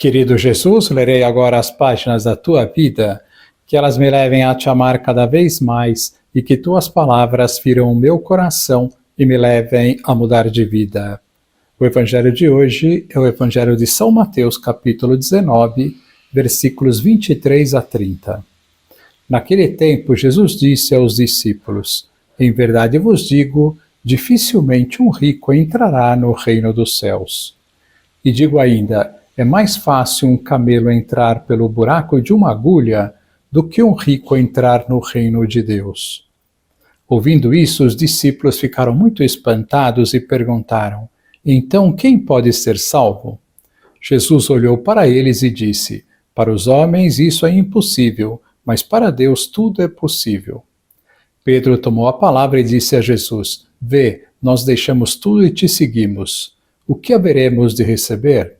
Querido Jesus, lerei agora as páginas da tua vida, que elas me levem a te amar cada vez mais e que tuas palavras firam o meu coração e me levem a mudar de vida. O evangelho de hoje é o evangelho de São Mateus, capítulo 19, versículos 23 a 30. Naquele tempo, Jesus disse aos discípulos: Em verdade vos digo, dificilmente um rico entrará no reino dos céus. E digo ainda, é mais fácil um camelo entrar pelo buraco de uma agulha do que um rico entrar no reino de Deus. Ouvindo isso, os discípulos ficaram muito espantados e perguntaram: Então quem pode ser salvo? Jesus olhou para eles e disse: Para os homens isso é impossível, mas para Deus tudo é possível. Pedro tomou a palavra e disse a Jesus: Vê, nós deixamos tudo e te seguimos. O que haveremos de receber?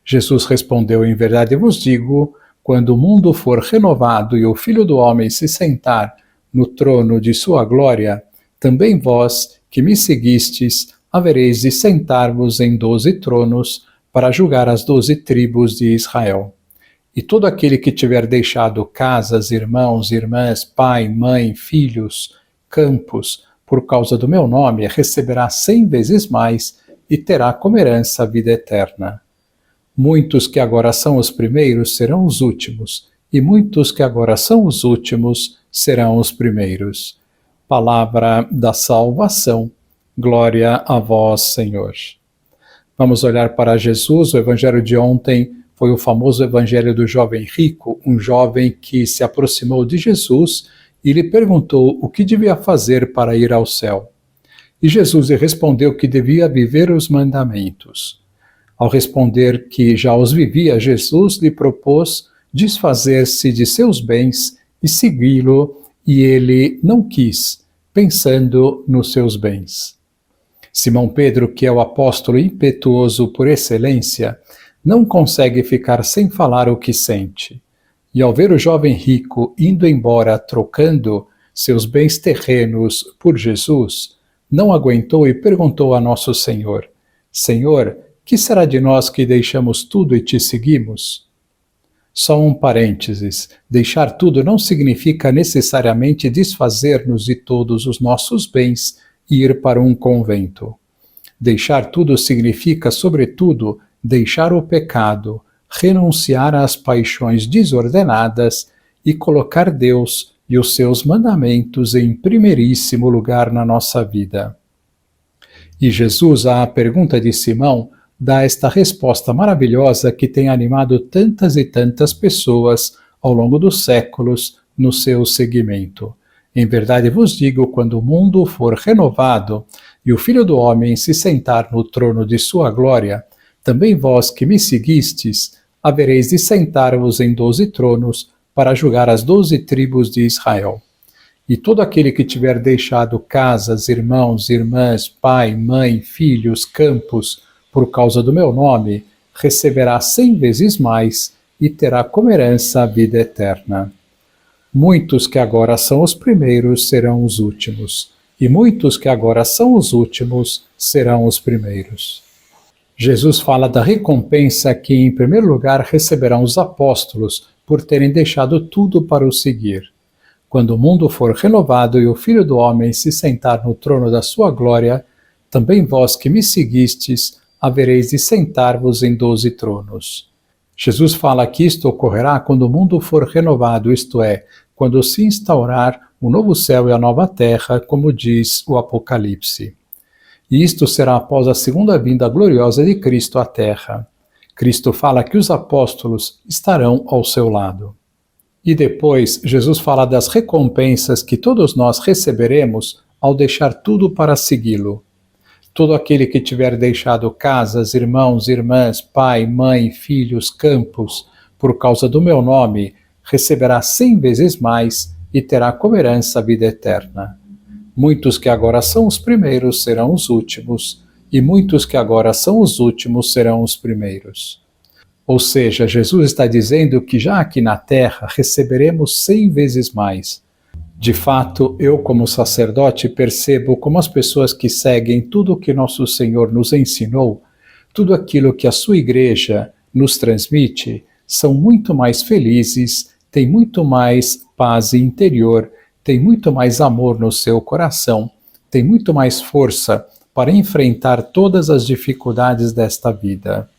Jesus respondeu: Em verdade vos digo, quando o mundo for renovado e o Filho do Homem se sentar no trono de sua glória, também vós, que me seguistes, havereis de sentar-vos em 12 tronos para julgar as 12 tribos de Israel. E todo aquele que tiver deixado casas, irmãos, irmãs, pai, mãe, filhos, campos, por causa do meu nome, receberá 100 vezes mais e terá como herança a vida eterna. Muitos que agora são os primeiros serão os últimos, e muitos que agora são os últimos serão os primeiros. Palavra da salvação. Glória a vós, Senhor. Vamos olhar para Jesus. O evangelho de ontem foi o famoso evangelho do jovem rico, um jovem que se aproximou de Jesus e lhe perguntou o que devia fazer para ir ao céu. E Jesus lhe respondeu que devia viver os mandamentos. Ao responder que já os vivia, Jesus lhe propôs desfazer-se de seus bens e segui-lo, e ele não quis, pensando nos seus bens. Simão Pedro, que é o apóstolo impetuoso por excelência, não consegue ficar sem falar o que sente. E ao ver o jovem rico indo embora trocando seus bens terrenos por Jesus, não aguentou e perguntou a Nosso Senhor: Senhor, que será de nós que deixamos tudo e te seguimos? Só um parênteses: deixar tudo não significa necessariamente desfazer-nos de todos os nossos bens e ir para um convento. Deixar tudo significa, sobretudo, deixar o pecado, renunciar às paixões desordenadas e colocar Deus e os seus mandamentos em primeiríssimo lugar na nossa vida. E Jesus, à pergunta de Simão, dá esta resposta maravilhosa que tem animado tantas e tantas pessoas ao longo dos séculos no seu seguimento. Em verdade vos digo, quando o mundo for renovado e o Filho do Homem se sentar no trono de sua glória, também vós que me seguistes, havereis de sentar-vos em 12 tronos para julgar as 12 tribos de Israel. E todo aquele que tiver deixado casas, irmãos, irmãs, pai, mãe, filhos, campos, por causa do meu nome, receberá 100 vezes mais e terá como herança a vida eterna. Muitos que agora são os primeiros serão os últimos, e muitos que agora são os últimos serão os primeiros. Jesus fala da recompensa que, em primeiro lugar, receberão os apóstolos por terem deixado tudo para o seguir. Quando o mundo for renovado e o Filho do Homem se sentar no trono da sua glória, também vós que me seguistes, havereis de sentar-vos em 12 tronos. Jesus fala que isto ocorrerá quando o mundo for renovado, isto é, quando se instaurar o novo céu e a nova terra, como diz o Apocalipse. E isto será após a segunda vinda gloriosa de Cristo à terra. Cristo fala que os apóstolos estarão ao seu lado. E depois, Jesus fala das recompensas que todos nós receberemos ao deixar tudo para segui-lo. Todo aquele que tiver deixado casas, irmãos, irmãs, pai, mãe, filhos, campos, por causa do meu nome, receberá 100 vezes mais e terá como herança a vida eterna. Muitos que agora são os primeiros serão os últimos, e muitos que agora são os últimos serão os primeiros. Ou seja, Jesus está dizendo que já aqui na terra receberemos 100 vezes mais. De fato, eu como sacerdote percebo como as pessoas que seguem tudo o que nosso Senhor nos ensinou, tudo aquilo que a sua igreja nos transmite são muito mais felizes, têm muito mais paz interior, têm muito mais amor no seu coração, têm muito mais força para enfrentar todas as dificuldades desta vida.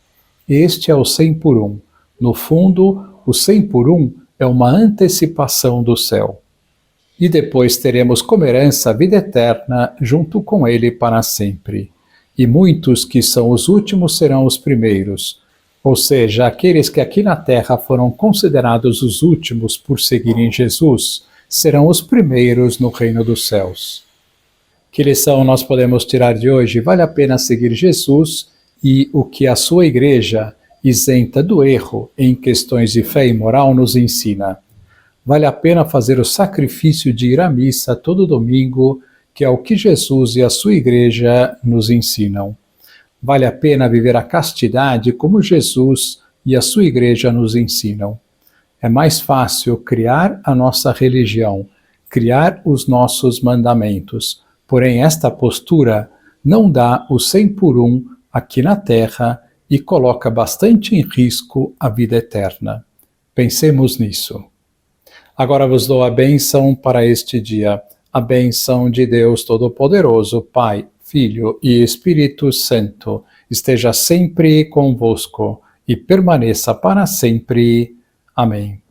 Este é o 100 por 1. No fundo, o 100 por 1 é uma antecipação do céu. E depois teremos como herança a vida eterna junto com ele para sempre. E muitos que são os últimos serão os primeiros, ou seja, aqueles que aqui na terra foram considerados os últimos por seguirem Jesus, serão os primeiros no reino dos céus. Que lição nós podemos tirar de hoje? Vale a pena seguir Jesus e o que a sua igreja, isenta do erro em questões de fé e moral, nos ensina. Vale a pena fazer o sacrifício de ir à missa todo domingo, que é o que Jesus e a sua igreja nos ensinam. Vale a pena viver a castidade como Jesus e a sua igreja nos ensinam. É mais fácil criar a nossa religião, criar os nossos mandamentos. Porém, esta postura não dá o 100 por 1 aqui na terra e coloca bastante em risco a vida eterna. Pensemos nisso. Agora vos dou a bênção para este dia. A bênção de Deus Todo-Poderoso, Pai, Filho e Espírito Santo, esteja sempre convosco e permaneça para sempre. Amém.